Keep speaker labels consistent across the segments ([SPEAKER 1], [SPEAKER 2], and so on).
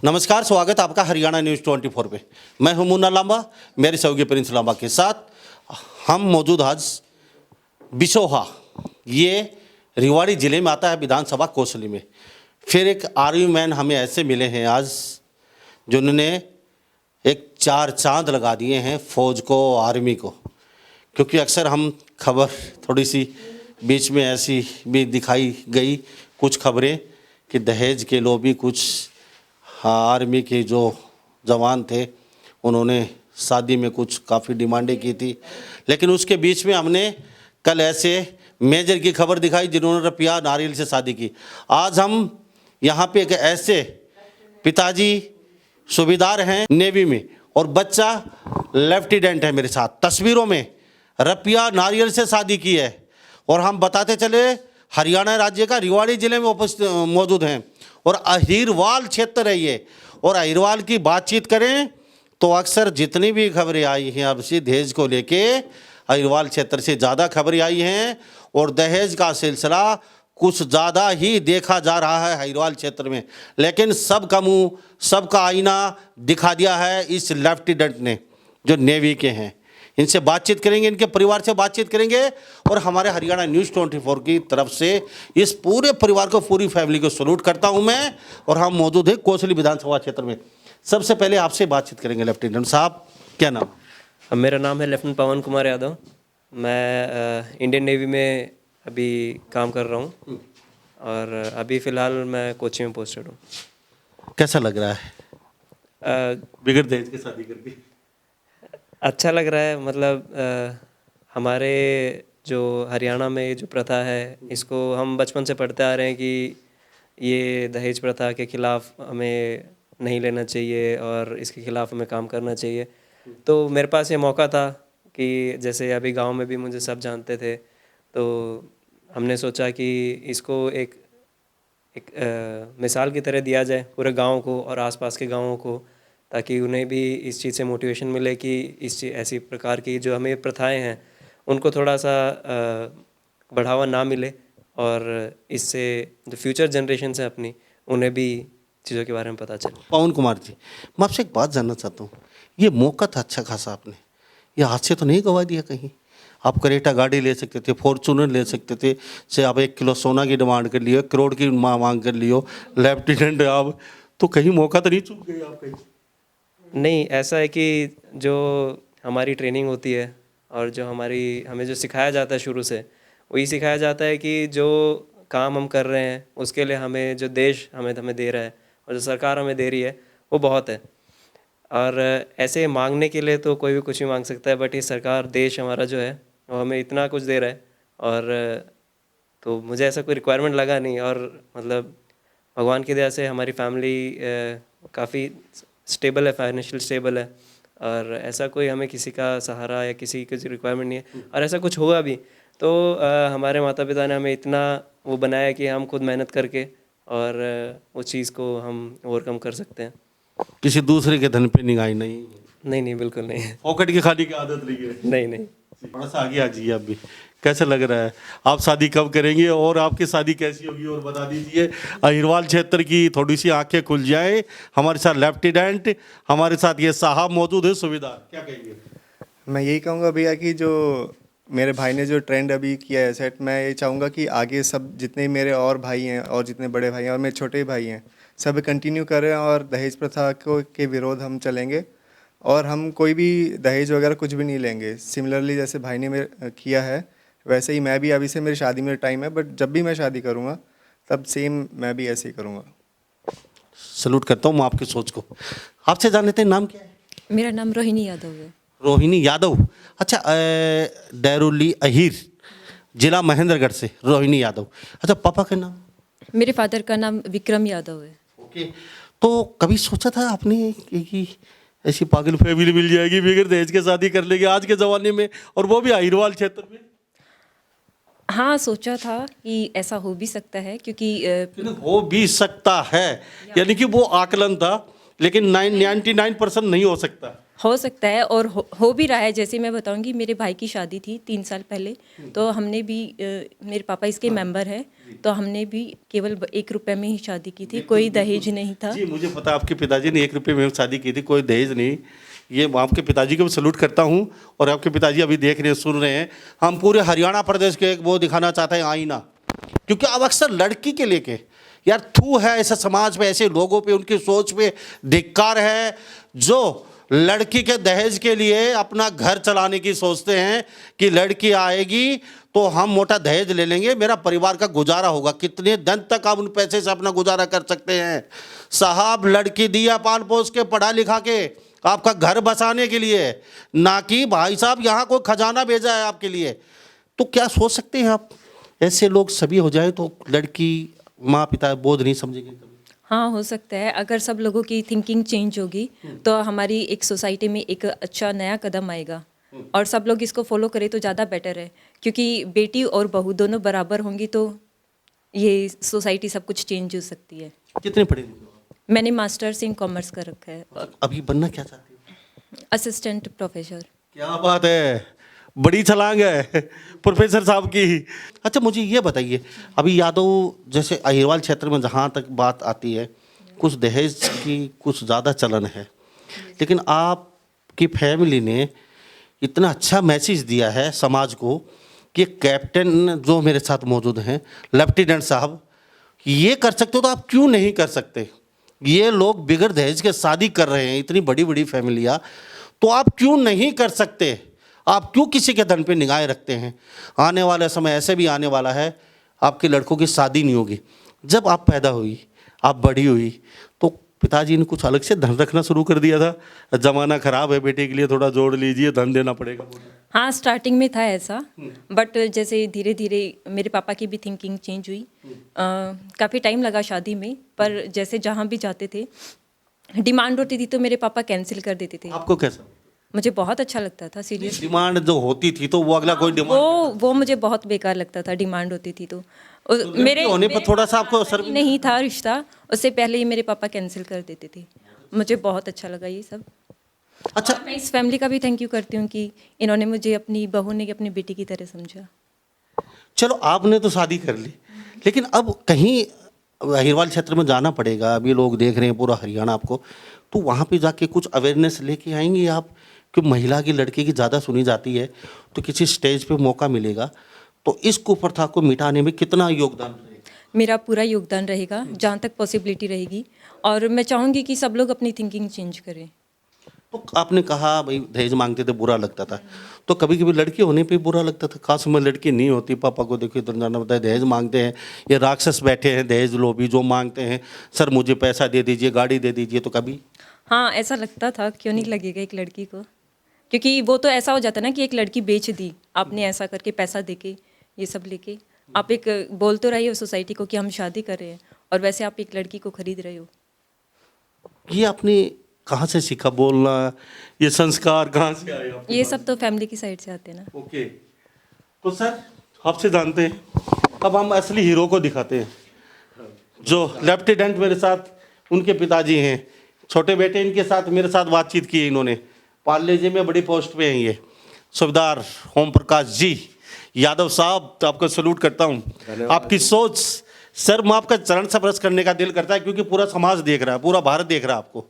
[SPEAKER 1] नमस्कार, स्वागत है आपका हरियाणा न्यूज़ 24 पे। मैं हूं मुन्ना लांबा, मेरे सहयोगी प्रिंस लांबा के साथ हम मौजूद आज बिसोहा, ये रेवाड़ी ज़िले में आता है, विधानसभा कोसली में। फिर एक आर्मी मैन हमें ऐसे मिले हैं आज जिन्होंने एक चार चांद लगा दिए हैं फौज को, आर्मी को। क्योंकि अक्सर हम खबर थोड़ी सी बीच में ऐसी भी दिखाई गई कुछ खबरें कि दहेज के लोग भी कुछ आर्मी के जो जवान थे उन्होंने शादी में कुछ काफ़ी डिमांडें की थी। लेकिन उसके बीच में हमने कल ऐसे मेजर की खबर दिखाई जिन्होंने रुपया नारियल से शादी की। आज हम यहाँ पे एक ऐसे पिताजी सूबेदार हैं नेवी में और बच्चा लेफ्टिनेंट है मेरे साथ, तस्वीरों में रुपया नारियल से शादी की है। और हम बताते चले हरियाणा राज्य का रेवाड़ी ज़िले में मौजूद हैं और अहिरवाल क्षेत्र है ये। और अहिरवाल की बातचीत करें तो अक्सर जितनी भी खबरें आई हैं अब से दहेज को लेके अहिरवाल क्षेत्र से ज़्यादा खबरें आई हैं और दहेज का सिलसिला कुछ ज़्यादा ही देखा जा रहा है अहिरवाल क्षेत्र में। लेकिन सबका मुंह, सबका आईना दिखा दिया है इस लेफ्टिनेंट ने जो नेवी के हैं। इनसे बातचीत करेंगे, इनके परिवार से बातचीत करेंगे और हमारे हरियाणा न्यूज़ 24 की तरफ से इस पूरे परिवार को, पूरी फैमिली को सैल्यूट करता हूं मैं। और हम मौजूद हैं कोसली विधानसभा क्षेत्र में। सबसे पहले आपसे बातचीत करेंगे लेफ्टिनेंट साहब, क्या नाम?
[SPEAKER 2] मेरा नाम है लेफ्टिनेंट पवन कुमार यादव। मैं इंडियन नेवी में अभी काम कर रहा हूँ और अभी फ़िलहाल मैं कोची में पोस्टेड हूँ।
[SPEAKER 1] कैसा लग रहा है बिगड़ दहेज की शादी करके?
[SPEAKER 2] अच्छा लग रहा है, मतलब हमारे जो हरियाणा में जो प्रथा है इसको हम बचपन से पढ़ते आ रहे हैं कि ये दहेज प्रथा के ख़िलाफ़ हमें नहीं लेना चाहिए और इसके ख़िलाफ़ हमें काम करना चाहिए। तो मेरे पास ये मौका था कि जैसे अभी गांव में भी मुझे सब जानते थे, तो हमने सोचा कि इसको एक मिसाल की तरह दिया जाए पूरे गांव को और आसपास के गांवों को, ताकि उन्हें भी इस चीज़ से मोटिवेशन मिले कि इस चीज़ ऐसी प्रकार की जो हमें प्रथाएं हैं उनको थोड़ा सा बढ़ावा ना मिले और इससे जो फ्यूचर जनरेशन है अपनी, उन्हें भी चीज़ों के बारे में पता चले।
[SPEAKER 1] पवन कुमार जी, मैं आपसे एक बात जानना चाहता हूँ। ये मौका था अच्छा खासा, आपने ये हाथ से तो नहीं गवा दिया कहीं? आप करेटा गाड़ी ले सकते थे, फॉर्चूनर ले सकते थे, से आप 1 किलो सोना की डिमांड कर लियो, 1 करोड़ की मांग कर लियो, लेफ्टिनेंट आप, तो कहीं मौका तो नहीं चूक गए आप कहीं?
[SPEAKER 2] नहीं, ऐसा है कि जो हमारी ट्रेनिंग होती है और जो हमें जो सिखाया जाता है शुरू से, वही सिखाया जाता है कि जो काम हम कर रहे हैं उसके लिए हमें जो देश हमें दे रहा है और जो सरकार हमें दे रही है वो बहुत है। और ऐसे मांगने के लिए तो कोई भी कुछ भी मांग सकता है, बट ये सरकार, देश हमारा जो है वो हमें इतना कुछ दे रहा है। और तो मुझे ऐसा कोई रिक्वायरमेंट लगा नहीं, और मतलब भगवान की दया से हमारी फैमिली काफ़ी स्टेबल है, फाइनेंशियल स्टेबल है, और ऐसा कोई हमें किसी का सहारा या किसी की रिक्वायरमेंट नहीं है। और ऐसा कुछ होगा भी तो हमारे माता पिता ने हमें इतना वो बनाया कि हम खुद मेहनत करके और उस चीज़ को हम ओवरकम कर सकते हैं।
[SPEAKER 1] किसी दूसरे के धन पे निगाह नहीं?
[SPEAKER 2] नहीं नहीं, बिल्कुल नहीं।
[SPEAKER 1] पॉकेट की खाने की आदत नहीं है?
[SPEAKER 2] नहीं नहीं।
[SPEAKER 1] थोड़ा सा आगे आ जाइए आप भी। कैसा लग रहा है? आप शादी कब करेंगे और आपकी शादी कैसी होगी और बता दीजिए। अहिरवाल क्षेत्र की थोड़ी सी आंखें खुल जाए। हमारे साथ लेफ्टिनेंट, हमारे साथ ये साहब मौजूद है सूबेदार, क्या कहेंगे?
[SPEAKER 3] मैं यही कहूँगा भैया कि जो मेरे भाई ने जो ट्रेंड अभी किया है सेट, मैं ये चाहूँगा कि आगे सब जितने मेरे और भाई हैं और जितने बड़े भाई हैं और मेरे छोटे भाई हैं सब कंटिन्यू करें और दहेज प्रथा को के विरोध हम चलेंगे और हम कोई भी दहेज वगैरह कुछ भी नहीं लेंगे। सिमिलरली जैसे भाई ने मेरे किया है वैसे ही मैं भी, अभी से मेरी शादी में टाइम है, बट जब भी मैं शादी करूँगा तब सेम मैं भी ऐसे ही करूँगा।
[SPEAKER 1] सैल्यूट करता हूँ मैं आपकी सोच को। आपसे जान लेते हैं, नाम क्या है?
[SPEAKER 4] मेरा नाम रोहिणी यादव है।
[SPEAKER 1] रोहिणी यादव, अच्छा। डेरोली अहिर, जिला महेंद्रगढ़ से रोहिणी यादव। अच्छा, पापा का नाम?
[SPEAKER 4] मेरे फादर का नाम विक्रम यादव है।
[SPEAKER 1] ओके। तो कभी सोचा था आपने कि ऐसी पागल फैमिली मिल जाएगी, बगैर दहेज के शादी कर लेंगे आज के ज़माने में, और वो भी अहिरवाल क्षेत्र में?
[SPEAKER 4] हाँ, सोचा था कि ऐसा हो भी सकता है, क्योंकि
[SPEAKER 1] हो भी सकता है यानी कि वो आकलन था, लेकिन 99% नहीं हो सकता
[SPEAKER 4] है और हो भी रहा है। जैसे मैं बताऊंगी, मेरे भाई की शादी थी 3 साल पहले, तो हमने भी मेरे पापा इसके मेंबर हैं, तो हमने भी केवल 1 रुपए में ही शादी की थी, कोई दहेज नहीं था।
[SPEAKER 1] जी मुझे पता आपके पिताजी ने 1 रुपये में शादी की थी, कोई दहेज नहीं। ये आपके पिताजी को भी सलूट करता हूँ। और आपके पिताजी अभी देख रहे हैं, सुन रहे हैं। हम पूरे हरियाणा प्रदेश के एक वो दिखाना चाहते हैं आईना, क्योंकि अब अक्सर लड़की के लेके यार थू है ऐसे समाज पे, ऐसे लोगों पे, उनकी सोच पे धिक्कार है जो लड़की के दहेज के लिए अपना घर चलाने की सोचते हैं कि लड़की आएगी तो हम मोटा दहेज ले लेंगे, मेरा परिवार का गुजारा होगा। कितने दिन तक आप उन पैसे से अपना गुजारा कर सकते हैं साहब? लड़की दिया पाल पोस के, पढ़ा लिखा के आपका घर बसाने के लिए, ना कि भाई साहब यहाँ कोई खजाना भेजा है आपके लिए। तो क्या सोच सकते हैं आप ऐसे लोग सभी हो जाए तो लड़की माँ पिता बोझ नहीं समझेंगे कभी?
[SPEAKER 4] हाँ, हो सकता है। अगर सब लोगों की थिंकिंग चेंज होगी तो हमारी एक सोसाइटी में एक अच्छा नया कदम आएगा, और सब लोग इसको फॉलो करें तो ज़्यादा बेटर है, क्योंकि बेटी और बहू दोनों बराबर होंगी तो ये सोसाइटी सब कुछ चेंज हो सकती है।
[SPEAKER 1] कितने पढ़े लिखे हो आप?
[SPEAKER 4] मैंने मास्टर्स इन कॉमर्स कर रखा है,
[SPEAKER 1] अभी बनना क्या चाहती हो?
[SPEAKER 4] Assistant professor.
[SPEAKER 1] क्या बात है, बड़ी छलांग है प्रोफेसर साहब की। अच्छा मुझे ये बताइए, अभी यादव जैसे अहिरवाल क्षेत्र में जहाँ तक बात आती है, कुछ दहेज की कुछ ज़्यादा चलन है, लेकिन आपकी फैमिली ने इतना अच्छा मैसेज दिया है समाज को कि कैप्टन जो मेरे साथ मौजूद हैं, लेफ्टिनेंट साहब, ये कर सकते हो तो आप क्यों नहीं कर सकते? ये लोग बिगड़ दहेज के शादी कर रहे हैं, इतनी बड़ी बड़ी फैमिलियाँ, तो आप क्यों नहीं कर सकते? आप क्यों किसी के धन पे निगाहें रखते हैं? आने वाला समय ऐसे भी आने वाला है, आपके लड़कों की शादी नहीं होगी। जब आप पैदा हुई, आप बड़ी हुई, तो पिताजी ने कुछ अलग से धन रखना शुरू कर दिया था, ज़माना ख़राब है, बेटे के लिए थोड़ा जोड़ लीजिए, धन देना पड़ेगा।
[SPEAKER 4] हाँ, स्टार्टिंग में था ऐसा, बट जैसे धीरे धीरे मेरे पापा की भी थिंकिंग चेंज हुई। काफ़ी टाइम लगा शादी में, पर जैसे जहाँ भी जाते थे डिमांड होती थी तो मेरे पापा कैंसिल कर देते थे।
[SPEAKER 1] आपको कैसा?
[SPEAKER 4] मुझे बहुत अच्छा लगता था, सीरियस।
[SPEAKER 1] डिमांड जो होती थी तो वो अगला कोई डिमांड
[SPEAKER 4] वो मुझे बहुत बेकार लगता था, डिमांड होती थी तो
[SPEAKER 1] मेरे होने पर थोड़ा सा आपको असर भी
[SPEAKER 4] नहीं था रिश्ता, उससे पहले ही मेरे पापा कैंसिल कर देते थे। मुझे बहुत अच्छा लगा ये सब।
[SPEAKER 1] अच्छा,
[SPEAKER 4] और मैं इस फैमिली का भी थैंक यू करती हूँ कि इन्होंने मुझे अपनी बहू ने अपनी बेटी की तरह समझा।
[SPEAKER 1] चलो आपने तो शादी कर ली, लेकिन अब कहीं अहिरवाल क्षेत्र में जाना पड़ेगा, अभी लोग देख रहे हैं पूरा हरियाणा आपको, तो वहाँ पे जाके कुछ अवेयरनेस लेके आएंगे आप कि महिला की, लड़की की ज़्यादा सुनी जाती है, तो किसी स्टेज पे मौका मिलेगा तो इस कुप्रथा को मिटाने में कितना योगदान रहेगा?
[SPEAKER 4] मेरा पूरा योगदान रहेगा जहाँ तक पॉसिबिलिटी रहेगी, और मैं चाहूँगी कि सब लोग अपनी थिंकिंग चेंज करें।
[SPEAKER 1] तो आपने कहा भाई दहेज मांगते थे बुरा लगता था, तो कभी कभी लड़की होने पे बुरा लगता था, खास में लड़की नहीं होती, पापा को देखो इधर जाना बताया दहेज मांगते हैं, ये राक्षस बैठे हैं दहेज लोभी जो मांगते हैं, सर मुझे पैसा दे दीजिए, गाड़ी दे दीजिए, तो कभी?
[SPEAKER 4] हाँ, ऐसा लगता था, क्यों नहीं लगेगा एक लड़की को, क्योंकि वो तो ऐसा हो जाता ना कि एक लड़की बेच दी आपने, ऐसा करके पैसा देके ये सब लेके आप एक बोल तो रही हो सोसाइटी को कि हम शादी कर रहे हैं, और वैसे आप एक लड़की को खरीद रहे हो।
[SPEAKER 1] ये आपने कहाँ से सीखा बोलना, ये संस्कार कहाँ से आए आपके
[SPEAKER 4] ये
[SPEAKER 1] पास?
[SPEAKER 4] सब तो फैमिली की साइड से आते हैं ना।
[SPEAKER 1] ओके, तो सर आपसे जानते हैं, अब हम असली हीरो को दिखाते हैं। जो लेफ्टिनेंट मेरे साथ, उनके पिताजी हैं, छोटे बेटे इनके साथ मेरे साथ बातचीत की है इन्होंने, पार्ले जी में बड़ी पोस्ट पे हैं ये, सूबेदार ओम प्रकाश जी यादव साहब, तो आपको सैल्यूट करता हूँ। आपकी सोच सर, मैं आपका चरण स्पर्श करने का दिल करता है, क्योंकि पूरा समाज देख रहा है, पूरा भारत देख रहा है आपको।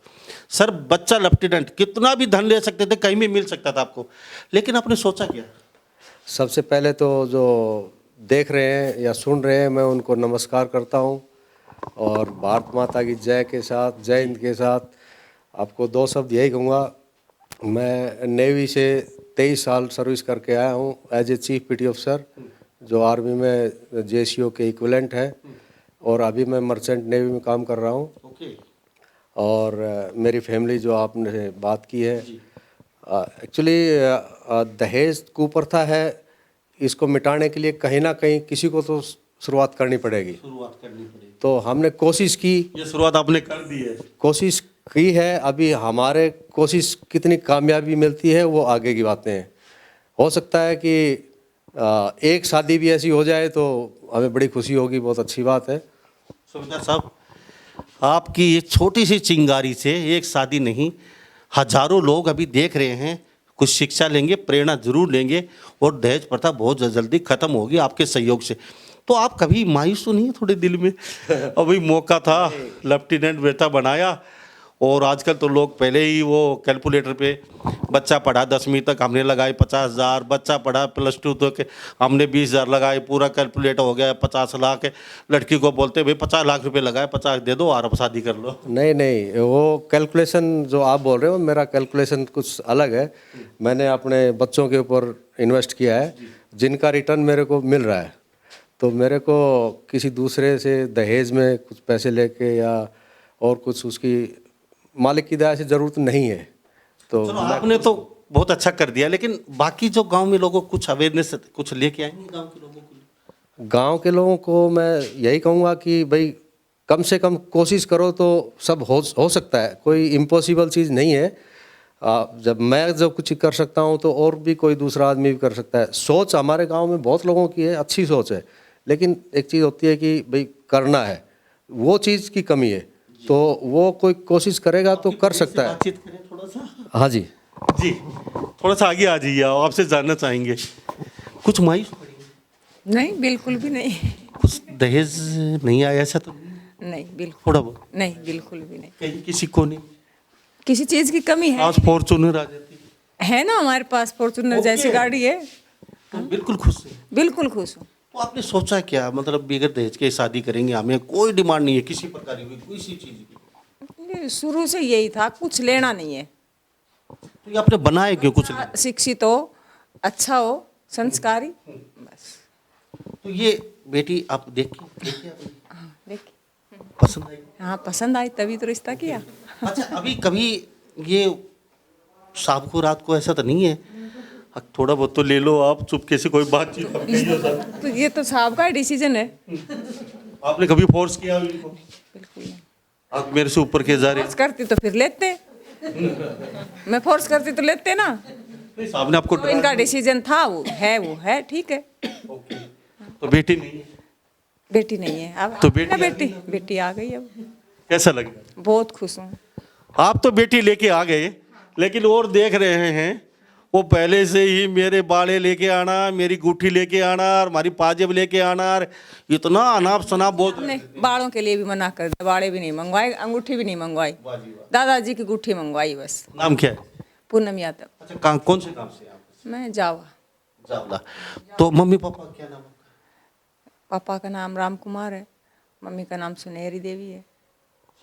[SPEAKER 1] सर बच्चा लेफ्टिनेंट, कितना भी धन ले सकते थे, कहीं भी मिल सकता था आपको, लेकिन आपने सोचा क्या?
[SPEAKER 5] सबसे पहले तो जो देख रहे हैं या सुन रहे हैं, मैं उनको नमस्कार करता हूं, और भारत माता की जय के साथ, जय हिंद के साथ आपको 2 शब्द यही कहूँगा। मैं नेवी से 23 साल सर्विस करके आया हूं as a chief PT officer, जो आर्मी में जेसीओ के इक्विवेलेंट है, और अभी मैं मर्चेंट नेवी में काम कर रहा हूं।
[SPEAKER 1] ओके,
[SPEAKER 5] और मेरी फैमिली जो आपने बात की है, एक्चुअली दहेज कुप्रथा है, इसको मिटाने के लिए कहीं ना कहीं किसी को तो शुरुआत करनी पड़ेगी।
[SPEAKER 1] शुरुआत करनी पड़ेगी,
[SPEAKER 5] तो हमने कोशिश की,
[SPEAKER 1] ये शुरुआत आपने कर दी है।
[SPEAKER 5] कोशिश की है, अभी हमारे कोशिश कितनी कामयाबी मिलती है वो आगे की बातें हैं। हो सकता है कि एक शादी भी ऐसी हो जाए तो हमें बड़ी खुशी होगी, बहुत अच्छी बात है।
[SPEAKER 1] सूबेदार साहब, आपकी ये छोटी सी चिंगारी से एक शादी नहीं, हजारों लोग अभी देख रहे हैं, कुछ शिक्षा लेंगे, प्रेरणा जरूर लेंगे, और दहेज प्रथा बहुत जल्दी खत्म होगी आपके सहयोग से। तो आप कभी मायूस तो नहीं है थोड़े दिल में? अभी मौका था, लेफ्टिनेंट बेटा बनाया, और आजकल तो लोग पहले ही वो कैलकुलेटर पे बच्चा पढ़ा 10वीं तक हमने लगाए 50,000, बच्चा पढ़ा +2 तक हमने 20,000 लगाए, पूरा कैलकुलेटर हो गया 50 लाख। लड़की को बोलते भाई 50 लाख रुपए लगाए, 50 दे दो और अब शादी कर लो।
[SPEAKER 5] नहीं नहीं, वो कैलकुलेशन जो आप बोल रहे हो, मेरा कैलकुलेशन कुछ अलग है। मैंने अपने बच्चों के ऊपर इन्वेस्ट किया है, जिनका रिटर्न मेरे को मिल रहा है। तो मेरे को किसी दूसरे से दहेज में कुछ पैसे लेके या और कुछ उसकी मालिक की दया से ज़रूरत नहीं है। तो
[SPEAKER 1] चलो आपने तो बहुत अच्छा कर दिया, लेकिन बाकी जो गांव में लोगों को कुछ अवेयरनेस कुछ लेके आएंगे गांव के लोगों को?
[SPEAKER 5] गांव के लोगों को मैं यही कहूँगा कि भाई कम से कम कोशिश करो तो सब हो सकता है, कोई इम्पॉसिबल चीज़ नहीं है। जब मैं कुछ कर सकता हूँ तो और भी कोई दूसरा आदमी भी कर सकता है। सोच हमारे गांव में बहुत लोगों की है, अच्छी सोच है, लेकिन एक चीज़ होती है कि भाई करना है, वो चीज़ की कमी है। तो वो कोई कोशिश करेगा तो कर सकता है।
[SPEAKER 1] बातचीत करें थोड़ा सा।
[SPEAKER 5] हाँ जी
[SPEAKER 1] जी, थोड़ा सा आगे आ जाइए, आपसे जानना चाहेंगे। कुछ मायूस पड़ी?
[SPEAKER 6] नहीं, बिल्कुल भी नहीं।
[SPEAKER 1] कुछ दहेज नहीं आया ऐसा तो?
[SPEAKER 6] नहीं, बिल्कुल
[SPEAKER 1] थोड़ा बहुत
[SPEAKER 6] नहीं, बिल्कुल भी नहीं।
[SPEAKER 1] कहीं किसी को नहीं?
[SPEAKER 6] किसी चीज़ की कमी है?
[SPEAKER 1] आज फॉर्चूनर आ जाती
[SPEAKER 6] है ना, हमारे पास फॉर्चूनर जैसी गाड़ी है।
[SPEAKER 1] तो बिल्कुल खुश है।
[SPEAKER 6] बिल्कुल खुश हूँ।
[SPEAKER 1] तो आपने सोचा क्या, मतलब बगैर दहेज के शादी करेंगे, हमें कोई डिमांड नहीं है किसी प्रकार की, कोई सी चीज़ की?
[SPEAKER 6] ये शुरू से यही था, कुछ लेना नहीं है।
[SPEAKER 1] तो ये आपने बनाया क्यों कुछ नहीं?
[SPEAKER 6] शिक्षित हो, अच्छा हो, संस्कारी, बस।
[SPEAKER 1] तो ये बेटी आप देखिए आपने?
[SPEAKER 6] हाँ, देखिए।
[SPEAKER 1] पसंद आई?
[SPEAKER 6] हाँ, पसंद आई तभी तो रिश्ता किया।
[SPEAKER 1] अच्छा, अभी कभी ये शाम को रात को ऐसा तो नहीं है थोड़ा बहुत तो ले लो आप, चुपके से कोई बातचीत आप करिए साहब।
[SPEAKER 6] तो ये तो साहब का डिसीजन है।
[SPEAKER 1] आपने कभी फोर्स किया इनको?
[SPEAKER 6] बिल्कुल नहीं।
[SPEAKER 1] आप मेरे से ऊपर के जा रहे?
[SPEAKER 6] फोर्स करती तो फिर लेते। मैं फोर्स करती तो लेते ना।
[SPEAKER 1] नहीं, साहब ने आपको
[SPEAKER 6] तो इनका डिसीजन था, वो है ठीक है।
[SPEAKER 1] तो बेटी नहीं है?
[SPEAKER 6] बेटी नहीं है अब।
[SPEAKER 1] तो
[SPEAKER 6] ना
[SPEAKER 1] बेटी
[SPEAKER 6] बेटी आ गई अब।
[SPEAKER 1] कैसा लगा?
[SPEAKER 6] बहुत खुश हूँ।
[SPEAKER 1] आप तो बेटी लेके आ गए, लेकिन और देख रहे हैं वो पहले से ही मेरे बाड़े लेके आना, मेरी गुठी लेके आना और हमारी पाजेब लेके आना, इतना अनाप शनाप बहुत।
[SPEAKER 6] हमने बाड़ों के लिए भी मना कर दिया, बाड़े भी नहीं मंगवाए, अंगूठी भी नहीं मंगवाई, दादाजी की गुठी मंगवाई बस।
[SPEAKER 1] नाम क्या है?
[SPEAKER 6] पूनम यादव।
[SPEAKER 1] अच्छा, कौन से काम से आप?
[SPEAKER 6] मैं जावा।
[SPEAKER 1] जावला। तो मम्मी पापा क्या नाम है?
[SPEAKER 6] पापा का नाम राम कुमार है, मम्मी का नाम सुनहरी देवी है।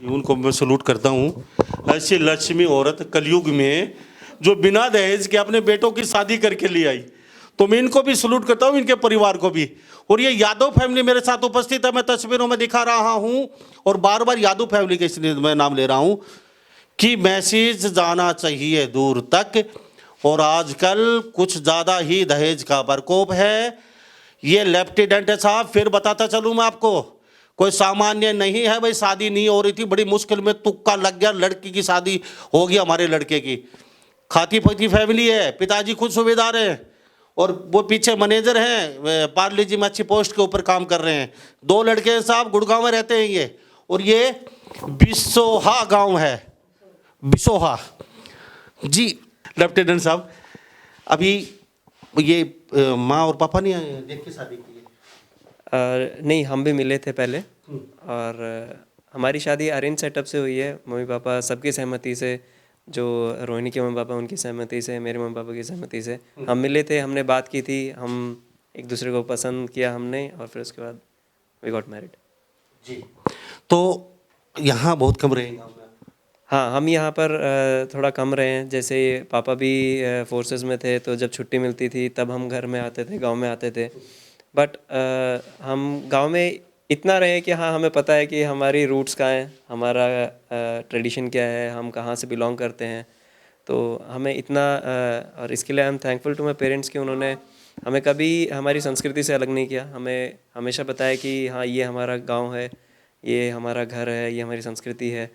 [SPEAKER 1] जी, उनको मैं सलूट करता हूँ। ऐसी लक्ष्मी औरत कलयुग में जो बिना दहेज के अपने बेटों की शादी करके ले आई, तो मैं इनको भी सलूट करता हूँ, इनके परिवार को भी। और ये यादव फैमिली मेरे साथ उपस्थित है, मैं तस्वीरों में दिखा रहा हूँ, और बार बार यादव फैमिली के इसलिए मैं नाम ले रहा हूँ कि मैसेज जाना चाहिए दूर तक। और आजकल कुछ ज़्यादा ही दहेज का प्रकोप है। ये लेफ्टिनेंट साहब, फिर बताता चलूँ मैं आपको, कोई सामान्य नहीं है भाई। शादी नहीं हो रही थी, बड़ी मुश्किल में तुक्का लग गया, लड़की की शादी हो गई हमारे लड़के की। खाती पीती फैमिली है, पिताजी खुद सूबेदार हैं और वो पीछे मैनेजर हैं, पार्ले जी में अच्छी पोस्ट के ऊपर काम कर रहे हैं। 2 लड़के हैं साहब, गुड़गांव में रहते हैं ये, और ये बिसोहा गांव है, बिसोहा। जी लेफ्टिनेंट साहब, अभी ये माँ और पापा ने देख के शादी की है?
[SPEAKER 2] नहीं, हम भी मिले थे पहले, और हमारी शादी अरेंज सेटअप से हुई है। मम्मी पापा सबकी सहमति से, जो रोहिणी के मम्मी पापा उनकी सहमति से, मेरे मम्मी पापा की सहमति से हम मिले थे। हमने बात की थी, हम एक दूसरे को पसंद किया हमने, और फिर उसके बाद वी गॉट मैरिड।
[SPEAKER 1] जी, तो यहाँ बहुत कम रहेंगे आप?
[SPEAKER 2] हाँ, हम यहाँ पर थोड़ा कम रहे हैं। जैसे पापा भी फोर्सेस में थे, तो जब छुट्टी मिलती थी तब हम घर में आते थे, गांव में आते थे। बट हम गांव में इतना रहे कि हाँ, हमें पता है कि हमारी रूट्स कहाँ हैं, हमारा ट्रेडिशन क्या है, हम कहाँ से बिलोंग करते हैं। तो हमें इतना और इसके लिए I am thankful to my parents कि उन्होंने हमें कभी हमारी संस्कृति से अलग नहीं किया। हमें हमेशा बताया कि हाँ, ये हमारा गांव है, ये हमारा घर है, ये हमारी संस्कृति है,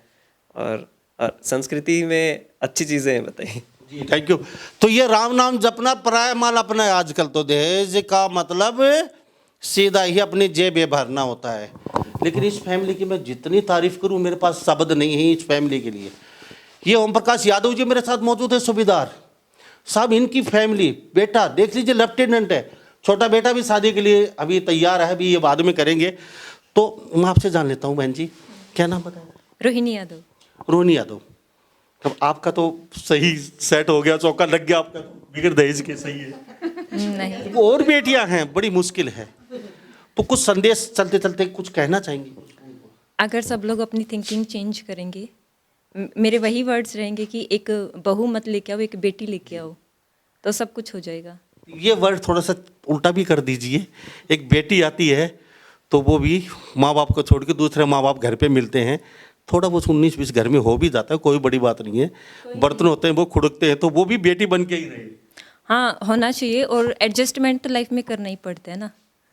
[SPEAKER 2] और संस्कृति में अच्छी चीज़ें बताई।
[SPEAKER 1] जी, थैंक यू। तो ये राम नाम जपना पराया माल अपना है। आजकल तो दहेज का मतलब सीधा ही अपनी जेब भरना होता है। लेकिन इस फैमिली की मैं जितनी तारीफ करूं, मेरे पास शब्द नहीं है इस फैमिली के लिए। ये ओम प्रकाश यादव जी मेरे साथ मौजूद है, सूबेदार साहब। इनकी फैमिली, बेटा देख लीजिए, लेफ्टिनेंट है, छोटा बेटा भी शादी के लिए अभी तैयार है, अभी ये बाद में करेंगे। तो मैं आपसे जान लेता हूँ बहन जी, क्या नाम बताया?
[SPEAKER 4] रोहिणी यादव।
[SPEAKER 1] रोहिणी यादव। अब आपका तो सही सेट हो गया, चौका लग गया आपका, बिगड़ दहेज के, सही है।
[SPEAKER 4] नहीं,
[SPEAKER 1] और बेटियां हैं, बड़ी मुश्किल है। तो कुछ संदेश चलते चलते कुछ कहना चाहेंगे?
[SPEAKER 4] अगर सब लोग अपनी थिंकिंग चेंज करेंगे, मेरे वही वर्ड्स रहेंगे कि एक बहू मत लेके आओ, एक बेटी लेके आओ, तो सब कुछ हो जाएगा।
[SPEAKER 1] ये वर्ड थोड़ा सा उल्टा भी कर दीजिए। एक बेटी आती है तो वो भी माँ बाप को छोड़ के दूसरे माँ बाप घर पे मिलते हैं, थोड़ा बहुत 19-20 घर में हो भी जाता है, कोई बड़ी बात नहीं है। बर्तन होते हैं वो खुड़कते हैं, तो वो भी बेटी बन के ही रहे।
[SPEAKER 4] हाँ, होना चाहिए, और एडजस्टमेंट तो लाइफ में करना ही पड़ता है ना।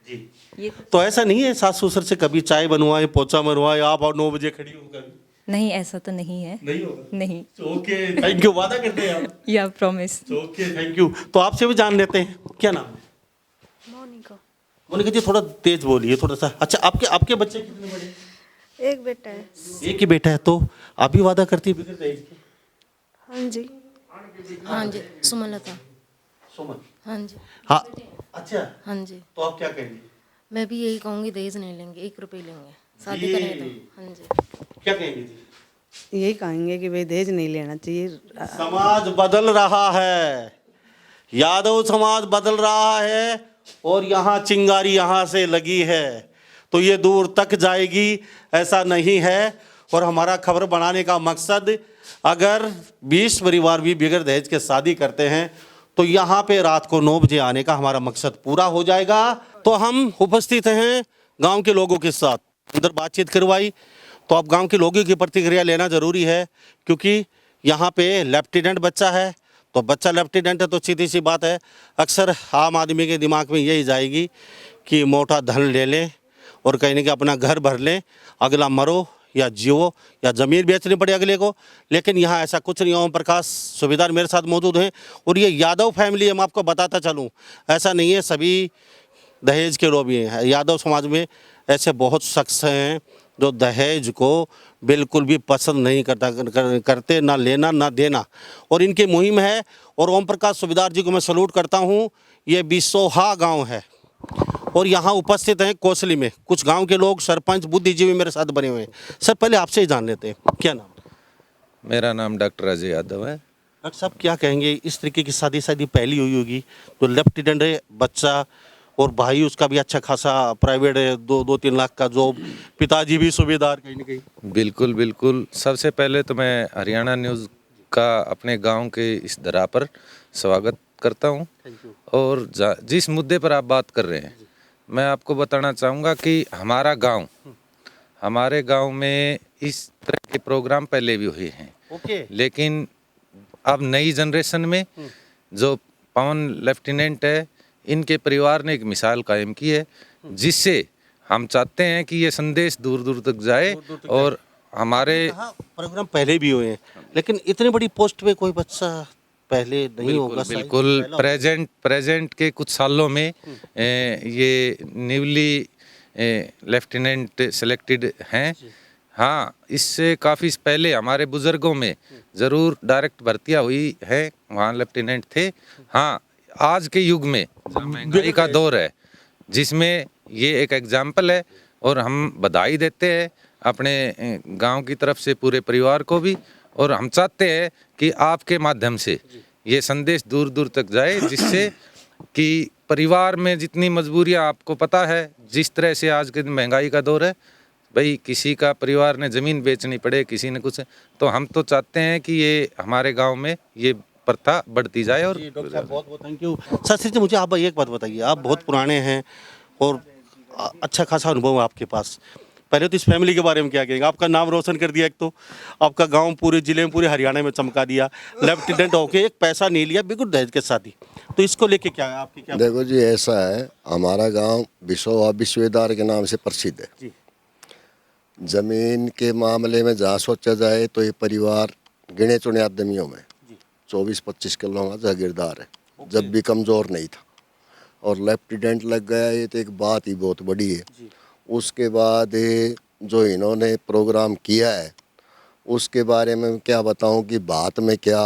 [SPEAKER 1] जी।
[SPEAKER 4] ये
[SPEAKER 1] तो ऐसा नहीं है सास ससुर से कभी चाय बनवाए, पोछा बनवाए, आप और 9 बजे खड़ी होकर?
[SPEAKER 4] नहीं, ऐसा तो नहीं है।
[SPEAKER 1] नहीं होगा।
[SPEAKER 4] नहीं।
[SPEAKER 1] Okay, thank you. वादा करते हैं आप?
[SPEAKER 4] या प्रॉमिस।
[SPEAKER 1] Okay, thank you. तो आपसे भी जान लेते हैं, क्या नाम है?
[SPEAKER 7] मोनिका।
[SPEAKER 1] मोनिका जी, थोड़ा तेज बोलिए, थोड़ा सा। अच्छा, आपके बच्चे कितने बड़े?
[SPEAKER 7] एक बेटा है।
[SPEAKER 1] एक ही बेटा है। तो आप भी वादा करती है बिगड़ दहेज की?
[SPEAKER 7] हाँ जी।
[SPEAKER 8] हाँ जी, सुमलता।
[SPEAKER 1] सुमन।
[SPEAKER 8] हाँ जी।
[SPEAKER 1] हाँ, अच्छा।
[SPEAKER 8] हाँ जी,
[SPEAKER 1] तो आप क्या कहेंगे?
[SPEAKER 8] मैं भी यही कहूँगी, दहेज नहीं लेंगे, 1 रुपये लेंगे, शादी
[SPEAKER 1] जी।
[SPEAKER 8] करेंगे तो। हाँ जी।
[SPEAKER 1] क्या कहेंगे जी?
[SPEAKER 9] यही कहेंगे कि भाई दहेज नहीं लेना चाहिए।
[SPEAKER 1] समाज बदल रहा है, यादव समाज बदल रहा है, और यहाँ चिंगारी यहाँ से लगी है तो ये दूर तक जाएगी, ऐसा नहीं है। और हमारा खबर बनाने का मकसद, अगर 20 परिवार भी बिगड़ दहेज के शादी करते हैं तो यहाँ पे रात को 9 बजे आने का हमारा मकसद पूरा हो जाएगा। तो हम उपस्थित हैं गांव के लोगों के साथ, अंदर बातचीत करवाई। तो अब गांव के लोगों की प्रतिक्रिया लेना ज़रूरी है, क्योंकि यहाँ पे लेफ्टिनेंट बच्चा है, तो बच्चा लेफ्टिनेंट है तो सीधी सी बात है, अक्सर आम आदमी के दिमाग में यही जाएगी कि मोटा धन ले लें और कहीं ना कहीं अपना घर भर लें, अगला मरो या जियो या ज़मीन बेचनी पड़े अगले को। लेकिन यहाँ ऐसा कुछ नहीं। ओम प्रकाश सूबेदार मेरे साथ मौजूद हैं, और ये यादव फैमिली है। मैं आपको बताता चलूँ, ऐसा नहीं है सभी दहेज के लोग भी हैं। यादव समाज में ऐसे बहुत शख्स हैं जो दहेज को बिल्कुल भी पसंद नहीं करते, ना लेना ना देना, और इनकी मुहिम है। और ओम प्रकाश सूबेदार जी को मैं सैल्यूट करता हूँ। ये बिसोहा गांव है, और यहाँ उपस्थित हैं कोसली में कुछ गांव के लोग, सरपंच, बुद्धिजीवी मेरे साथ बने हुए हैं। सर, पहले आपसे ही जान लेते हैं, क्या नाम?
[SPEAKER 10] मेरा नाम डॉक्टर अजय यादव है।
[SPEAKER 1] डॉक्टर साहब, क्या कहेंगे, इस तरीके की शादी पहली हुई होगी, तो लेफ्टिनेंट है बच्चा, और भाई उसका भी अच्छा खासा प्राइवेट है, 2-3 लाख का जॉब, पिताजी भी सूबेदार कहीं ना कहीं।
[SPEAKER 10] बिल्कुल बिल्कुल। सबसे पहले तो मैं हरियाणा न्यूज़ का अपने गांव के इस दरा पर स्वागत करता हूं। और जिस मुद्दे पर आप बात कर रहे हैं, मैं आपको बताना चाहूँगा कि हमारे गांव में इस तरह के प्रोग्राम पहले भी हुए हैं।
[SPEAKER 1] ओके।
[SPEAKER 10] लेकिन अब नई जनरेशन में जो पवन लेफ्टिनेंट है, इनके परिवार ने एक मिसाल कायम की है, जिससे हम चाहते हैं कि ये संदेश दूर दूर तक जाए। और हमारे
[SPEAKER 1] प्रोग्राम पहले भी हुए हैं, लेकिन इतनी बड़ी पोस्ट पे कोई बच्चा पहले नहीं होगा।
[SPEAKER 10] बिल्कुल प्रेजेंट के कुछ सालों में ये न्यूली लेफ्टिनेंट सेलेक्टेड हैं। हाँ, इससे काफ़ी पहले हमारे बुजुर्गों में ज़रूर डायरेक्ट भर्तियाँ हुई हैं, वहाँ लेफ्टिनेंट थे। हाँ, आज के युग में महंगाई का दौर है, जिसमें ये एक एग्जाम्पल है, और हम बधाई देते हैं अपने गांव की तरफ से पूरे परिवार को भी। और हम चाहते हैं कि आपके माध्यम से ये संदेश दूर दूर तक जाए, जिससे कि परिवार में जितनी मजबूरियां, आपको पता है जिस तरह से आज के दिन महंगाई का दौर है, भाई किसी का परिवार ने ज़मीन बेचनी पड़े, किसी ने कुछ, तो हम तो चाहते हैं कि ये हमारे गांव में ये प्रथा बढ़ती जाए। और
[SPEAKER 1] डॉक्टर साहब, बहुत बहुत थैंक यू। सर जी, मुझे आप एक बात बताइए, आप बहुत पुराने हैं और अच्छा खासा अनुभव है आपके पास। पहले तो इस फैमिली के बारे में क्या कहेंगे? आपका नाम रोशन कर दिया, एक तो आपका गांव पूरे जिले में, पूरे हरियाणा में चमका दिया, लेफ्टिनेंट होके एक पैसा नहीं लिया बिगड़ दहेज के शादी, तो इसको लेके क्या है आपकी क्या?
[SPEAKER 11] देखो जी, ऐसा है, हमारा गांव बिसोहा विश्वेदार के नाम से प्रसिद्ध है
[SPEAKER 1] जी।
[SPEAKER 11] जमीन के मामले में जहाँ सोचा जाए तो ये परिवार गिने चुने आदमियों में 24-25 किलो का जागीरदार है, जब भी कमज़ोर नहीं था, और लेफ्टिनेंट लग गया, ये तो एक बात ही बहुत बड़ी है। उसके बाद जो इन्होंने प्रोग्राम किया है, उसके बारे में क्या बताऊं कि बात में क्या,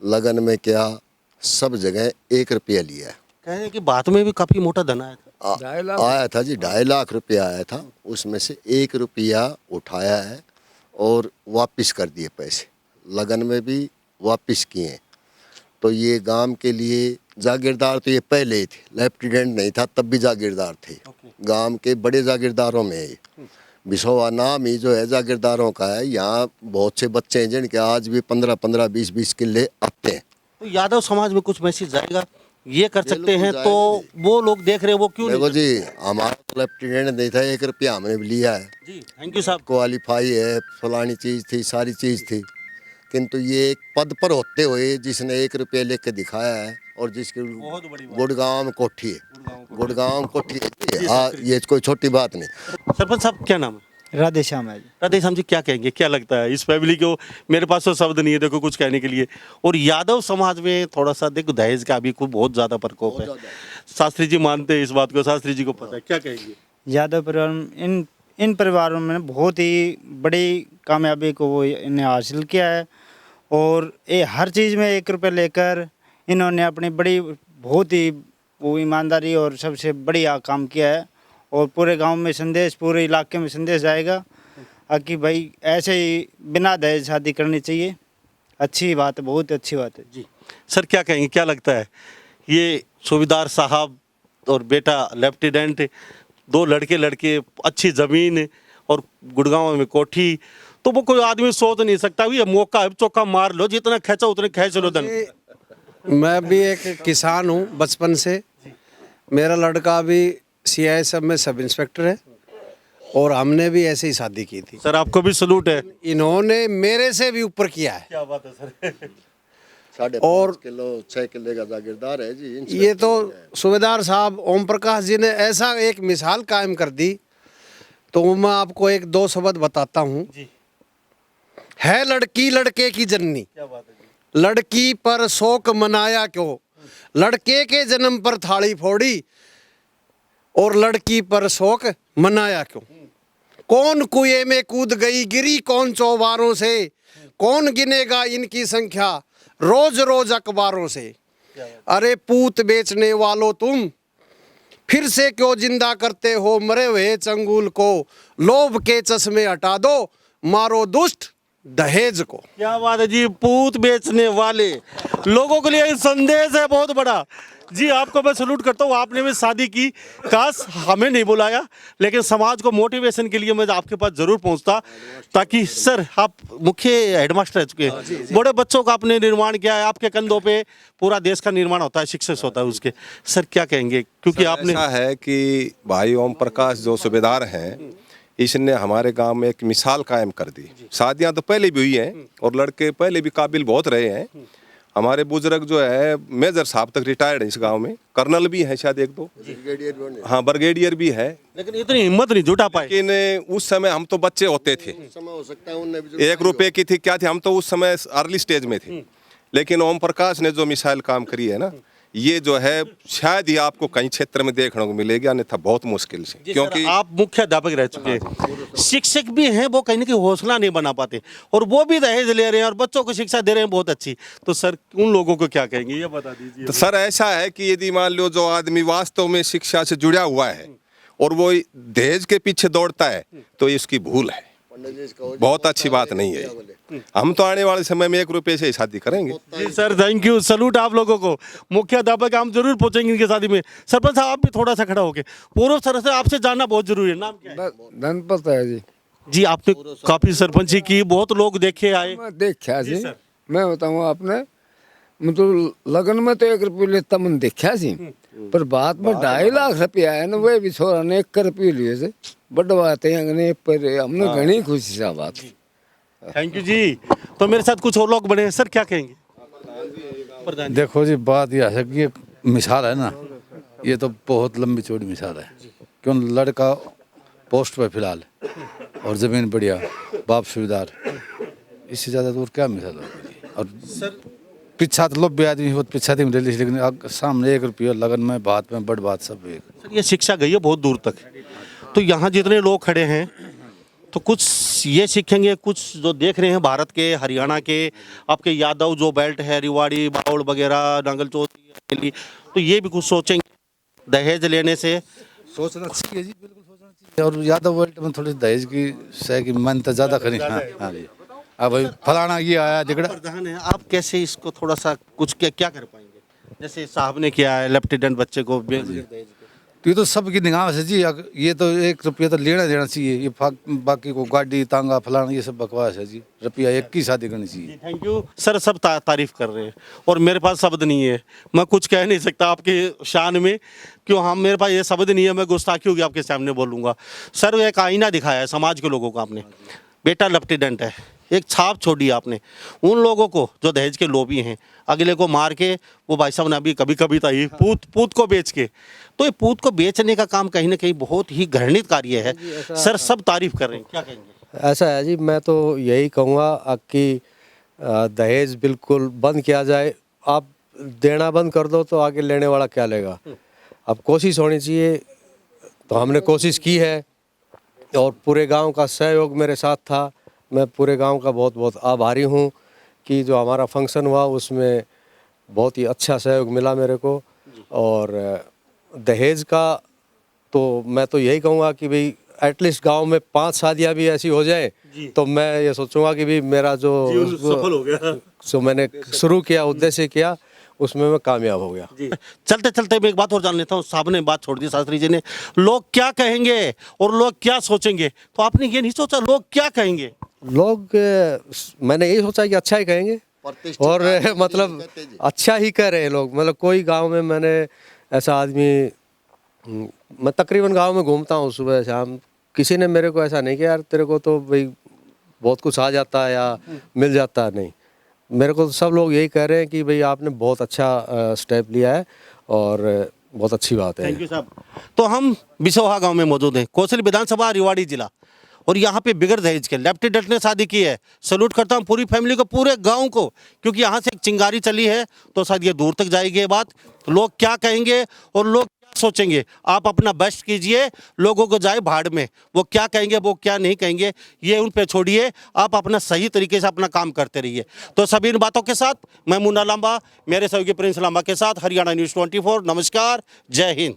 [SPEAKER 11] लगन में क्या, सब जगह 1 रुपया लिया है।
[SPEAKER 1] कह रहे हैं कि बाद में भी काफी मोटा धन आया था।
[SPEAKER 11] आया था जी, 2.5 लाख रुपया आया था। उसमें से 1 रुपया उठाया है और वापस कर दिए पैसे, लगन में भी वापस किए। तो ये गांव के लिए जागीरदार तो ये पहले ही थे, लेफ्टिनेंट नहीं था तब भी जागीरदार थे। गांव के बड़े जागीरदारों में है ये। बिसोवा नाम ही जो है जागीरदारों का है। यहाँ बहुत से बच्चे हैं जिनके आज भी 15-15, 20-20 किले आते हैं।
[SPEAKER 1] तो यादव समाज में कुछ मैसेज जाएगा, ये कर सकते हैं तो वो लोग देख रहे हैं, वो क्यों
[SPEAKER 11] देखो
[SPEAKER 1] नहीं?
[SPEAKER 11] जी, हमारा तो लेफ्टिनेंट नहीं था, 1 रुपया हमने भी लिया है
[SPEAKER 1] जी थैंक यू साहब।
[SPEAKER 11] क्वालिफाई है, फलानी चीज़ थी, सारी चीज़ थी। किंतु ये एक पद पर होते हुए जिसने 1 रुपया लेके दिखाया है और जिसकी
[SPEAKER 1] बहुत बड़ी बात।
[SPEAKER 11] गुड़गांव में कोठी है, गुड़गांव कोठी है। हाँ, ये कोई छोटी बात नहीं।
[SPEAKER 1] सरपंच साहब क्या नाम है?
[SPEAKER 3] राधे श्याम है जी।
[SPEAKER 1] राधे श्याम जी, क्या कहेंगे, क्या लगता है इस फैमिली को? मेरे पास तो शब्द नहीं है देखो कुछ कहने के लिए। और यादव समाज में थोड़ा सा देखो दहेज का भी कुछ बहुत ज्यादा प्रकोप है। शास्त्री जी मानते हैं इस बात को, शास्त्री जी को पता है, क्या कहेंगे?
[SPEAKER 3] यादव परिवार में इन परिवारों में बहुत ही बड़ी कामयाबी को वो इन्हें हासिल किया है। और ये हर चीज़ में 1 रुपये लेकर इन्होंने अपनी बड़ी बहुत ही वो ईमानदारी और सबसे बढ़िया काम किया है। और पूरे गांव में संदेश, पूरे इलाके में संदेश जाएगा कि भाई ऐसे ही बिना दहेज शादी करनी चाहिए। अच्छी बात है, बहुत अच्छी बात है
[SPEAKER 1] जी सर, क्या कहेंगे, क्या लगता है ये सूबेदार साहब और बेटा लेफ्टिनेंट, 2 लड़के अच्छी ज़मीन और गुड़गांव में कोठी, तो वो कोई आदमी सोच नहीं सकता ये मौका है, चौका मार लो, जितना खींचा उतने खींच लो धन।
[SPEAKER 5] मैं भी एक किसान हूँ बचपन से। मेरा लड़का भी CISF में सब इंस्पेक्टर है और हमने भी ऐसे ही शादी की थी।
[SPEAKER 1] सर आपको भी सलूट है।
[SPEAKER 5] इन्होंने मेरे से भी ऊपर किया है।
[SPEAKER 1] क्या बात है सर।
[SPEAKER 11] 5.5 किलो 6 किले का जागीरदार है जी।
[SPEAKER 5] ये तो सूबेदार साहब ओम प्रकाश जी ने ऐसा एक मिसाल कायम कर दी। तो मैं आपको 1-2 शब्द बताता हूँ। है लड़की लड़के की जननी,
[SPEAKER 1] क्या बात है जी।
[SPEAKER 5] लड़की पर शोक मनाया क्यों, लड़के के जन्म पर थाली फोड़ी और लड़की पर शोक मनाया क्यों। कौन कुएं में कूद गई गिरी कौन चौबारों से, कौन गिनेगा इनकी संख्या रोज रोज अखबारों से। अरे पूत बेचने वालों तुम फिर से क्यों जिंदा करते हो मरे हुए चंगुल को, लोभ के चश्मे हटा दो मारो दुष्ट दहेज को।
[SPEAKER 1] क्या बात है जी, पूत बेचने वाले लोगों के लिए ये संदेश है बहुत बड़ा। जी आपको मैं सलूट करता हूँ, आपने भी शादी की, काश हमें नहीं बुलाया, लेकिन समाज को मोटिवेशन के लिए मैं आपके पास जरूर पहुँचता, ताकि सर आप मुख्य हेडमास्टर रह चुके हैं, बड़े बच्चों का आपने निर्माण किया है, आपके कंधों पे पूरा देश का निर्माण होता है, शिक्षक होता है उसके। सर क्या कहेंगे, क्योंकि आपने
[SPEAKER 12] ऐसा है कि भाई ओम प्रकाश जो सूबेदार हैं, इसने हमारे गांव में एक मिसाल कायम कर दी। शादियां तो पहले भी हुई हैं और लड़के पहले भी काबिल बहुत रहे हैं। हमारे बुजुर्ग जो है मेजर साहब तक रिटायर्ड है इस गांव में, कर्नल भी है शायद 1-2, हाँ ब्रिगेडियर भी है,
[SPEAKER 1] लेकिन इतनी हिम्मत नहीं जुटा पाए।
[SPEAKER 12] लेकिन उस समय हम तो बच्चे होते थे, 1 रुपए की थी क्या थी, हम तो उस समय अर्ली स्टेज में थे। लेकिन ओम प्रकाश ने जो मिसाइल काम करी है ना, ये जो है शायद ही आपको कहीं क्षेत्र में देखने को मिलेगी, अन्यथा बहुत मुश्किल से। क्योंकि
[SPEAKER 1] आप मुख्य अध्यापक रह चुके हैं, शिक्षक भी हैं, वो कहीं ना कहीं हौसला नहीं बना पाते और वो भी दहेज ले रहे हैं और बच्चों को शिक्षा दे रहे हैं बहुत अच्छी। तो सर उन लोगों को क्या कहेंगे, ये बता दीजिए।
[SPEAKER 12] तो सर ऐसा है कि यदि मान लो जो आदमी वास्तव में शिक्षा से जुड़ा हुआ है और वो दहेज के पीछे दौड़ता है, तो ये उसकी भूल है, बहुत अच्छी बात नहीं है। हम तो आने वाले समय में 1 रुपये से ही शादी करेंगे।
[SPEAKER 1] जी सर थैंक यू, सलूट आप लोगों को। मुख्य अध्यापक हम जरूर पहुंचेंगे इनकी शादी में। सरपंच साहब आप भी थोड़ा सा खड़ा होके, पूर्व सर से आपसे जानना बहुत जरूरी है, नाम क्या है?
[SPEAKER 3] धनपत है जी।
[SPEAKER 1] जी आपने काफी सरपंची की, बहुत लोग देखे आए।
[SPEAKER 3] मैं देखा
[SPEAKER 1] जी
[SPEAKER 3] जी,
[SPEAKER 1] सर।
[SPEAKER 3] मैं बताऊँ आपने, मतलब लगन में तो 1 रुपये लेता मन देखा सी, पर बात में 2.5 लाख रुपया है ना, वे भी छोरा ने 1 रुपये लिए से बड़ बात है अंगने पर, हमने घनी खुशी सा बात।
[SPEAKER 1] थैंक यू जी। तो मेरे साथ कुछ और लोग बने हैं, सर क्या कहेंगे? प्रधान
[SPEAKER 13] देखो जी, बात यह है कि ये मिसाल है ना, ये तो बहुत लंबी चौड़ी मिसाल है। क्यों, लड़का पोस्ट पे फिलहाल और ज़मीन बढ़िया, बाप सूबेदार, इससे ज़्यादा दूर क्या मिसाल है। और
[SPEAKER 1] सर
[SPEAKER 13] पीछा तो लोग भी आदमी बहुत पीछा थी, लेकिन सामने 1 रुपया लगन में बात में बड़ बात सब एक।
[SPEAKER 1] सर ये शिक्षा गई है बहुत दूर तक, तो यहाँ जितने लोग खड़े हैं तो कुछ ये सीखेंगे, कुछ जो देख रहे हैं भारत के, हरियाणा के, आपके यादव जो बेल्ट है, रिवाड़ी, बाउल वगैरह, नांगलचोटी, तो ये भी कुछ सोचेंगे दहेज लेने से।
[SPEAKER 13] सोचना चाहिए जी, बिल्कुल सोचना चाहिए। और यादव वर्ल्ड में थोड़ी दहेज की से की मान्यता ज़्यादा करी। हाँ जी, अब भाई फलाना ये आया झगड़ा।
[SPEAKER 1] प्रधान है, आप कैसे इसको थोड़ा सा कुछ क्या कर पाएंगे? जैसे साहब ने किया है लेफ्टिनेंट बच्चे को दहेज के।
[SPEAKER 13] तो ये तो सबकी निगाह से जी, ये तो 1 रुपया तो लेना देना चाहिए। ये बाकी को गाड़ी तांगा फलाना ये सब बकवास है जी। रुपया 1 की शादी करनी चाहिए।
[SPEAKER 1] थैंक यू सर, सब तारीफ कर रहे हैं और मेरे पास शब्द नहीं है, मैं कुछ कह नहीं सकता आपके शान में, क्यों हम मेरे पास ये शब्द नहीं है, मैं गुस्ताखी होगी आपके सामने बोलूँगा। सर एक आईना दिखाया है समाज के लोगों को आपने, बेटा लेफ्टिनेंट है, एक छाप छोड़ी आपने उन लोगों को जो दहेज के लोभी हैं, अगले को मार के, वो भाई साहब ने अभी कभी कभी था ये पूत को बेच के, तो ये पूत को बेचने का काम कहीं ना कहीं बहुत ही घृणित कार्य है। सर सब तारीफ कर रहे हैं, क्या कहेंगे?
[SPEAKER 5] ऐसा है जी, मैं तो यही कहूँगा कि दहेज बिल्कुल बंद किया जाए। आप देना बंद कर दो तो आगे लेने वाला क्या लेगा। अब कोशिश होनी चाहिए, तो हमने कोशिश की है और पूरे गांव का सहयोग मेरे साथ था। मैं पूरे गांव का बहुत बहुत आभारी हूं कि जो हमारा फंक्शन हुआ उसमें बहुत ही अच्छा सहयोग मिला मेरे को। और दहेज का तो मैं तो यही कहूँगा कि भाई एटलीस्ट गांव में 5 शादियां भी ऐसी हो जाए तो मैं ये सोचूंगा कि भाई मेरा जो
[SPEAKER 1] सफल हो गया,
[SPEAKER 5] जो मैंने शुरू किया, उद्देश्य किया, उसमें मैं कामयाब हो गया।
[SPEAKER 1] चलते चलते मैं एक बात और जान लेता हूँ, साहब ने बात छोड़ दी, शास्त्री जी ने, लोग क्या कहेंगे और लोग क्या सोचेंगे, तो आपने ये नहीं सोचा लोग क्या कहेंगे?
[SPEAKER 5] लोग मैंने यही सोचा कि अच्छा ही कहेंगे और मतलब अच्छा ही कह रहे हैं लोग। मतलब कोई गांव में मैंने ऐसा आदमी, मैं तकरीबन गांव में घूमता हूँ सुबह शाम, किसी ने मेरे को ऐसा नहीं किया यार तेरे को तो भाई बहुत कुछ आ जाता है या मिल जाता है। नहीं, मेरे को तो सब लोग यही कह रहे हैं कि भाई आपने बहुत अच्छा स्टेप लिया है और बहुत अच्छी बात है।
[SPEAKER 1] थैंक यू साहब। तो हम बिसोहा गांव में मौजूद हैं, कोसली विधानसभा, रिवाड़ी जिला, और यहाँ पे बिगर दहेज के लेफ्टिनेंट ने शादी की है। सैल्यूट करता हूँ पूरी फैमिली को, पूरे गांव को, क्योंकि यहाँ से एक चिंगारी चली है तो शायद ये दूर तक जाएगी ये बात। लोग क्या कहेंगे और लोग क्या सोचेंगे, आप अपना बेस्ट कीजिए, लोगों को जाए भाड़ में, वो क्या कहेंगे वो क्या नहीं कहेंगे ये उन पे छोड़िए, आप अपना सही तरीके से अपना काम करते रहिए। तो सभी इन बातों के साथ मैं मुन्ना लांबा, मेरे सहयोगी प्रिंस लांबा के साथ, हरियाणा न्यूज़ 24, नमस्कार, जय हिंद।